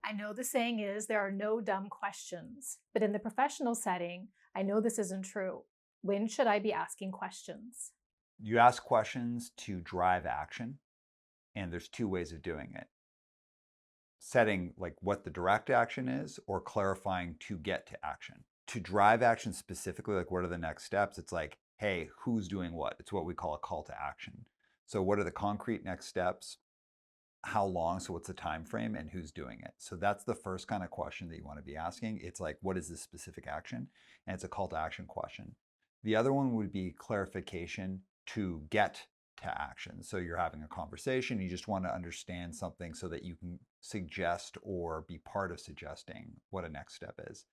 I know the saying is there are no dumb questions, but in the professional setting, I know this isn't true. When should I be asking questions? You ask questions to drive action, and there's two ways of doing it. Setting like what the direct action is or clarifying to get to action. To drive action specifically, like what are the next steps? It's like, hey, who's doing what? It's what we call a call to action. So what are the concrete next steps? How long? So what's the time frame and who's doing it? So that's the first kind of question that you want to be asking. It's like, what is this specific action? And it's a call to action question. The other one would be clarification to get to action. So you're having a conversation, you just want to understand something so that you can suggest or be part of suggesting what a next step is.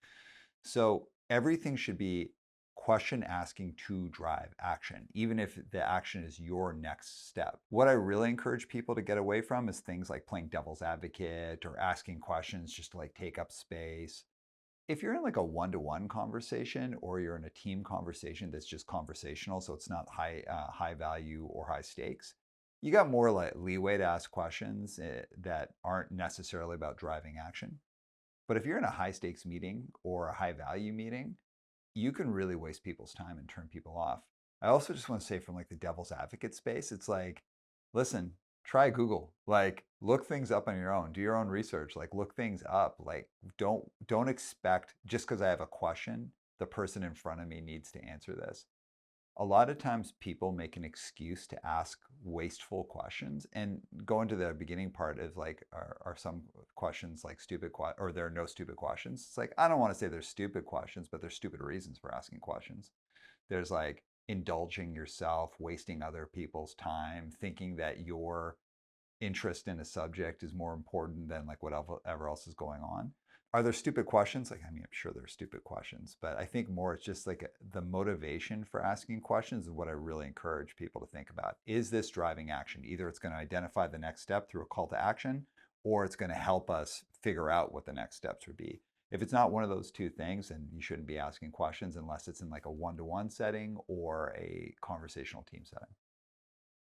So everything should be question asking to drive action, even if the action is your next step. What I really encourage people to get away from is things like playing devil's advocate or asking questions just to like take up space. If you're in like a one-to-one conversation or you're in a team conversation that's just conversational, so it's not high value or high stakes, you got more like leeway to ask questions that aren't necessarily about driving action. But if you're in a high stakes meeting or a high value meeting, you can really waste people's time and turn people off. I also just want to say from like the devil's advocate space, it's like, listen, try Google. Like look things up on your own. Do your own research. Like look things up. Like don't expect just because I have a question, the person in front of me needs to answer this. A lot of times people make an excuse to ask wasteful questions and go into the beginning part of like are some questions like or there are no stupid questions. It's like I don't want to say there's stupid questions, but there's stupid reasons for asking questions. There's like indulging yourself, wasting other people's time, thinking that your interest in a subject is more important than like whatever else is going on. Are there stupid questions? Like, I mean, I'm sure there's stupid questions, but I think more it's just like the motivation for asking questions is what I really encourage people to think about. Is this driving action? Either it's going to identify the next step through a call to action, or it's going to help us figure out what the next steps would be. If it's not one of those two things, then you shouldn't be asking questions unless it's in like a one-to-one setting or a conversational team setting.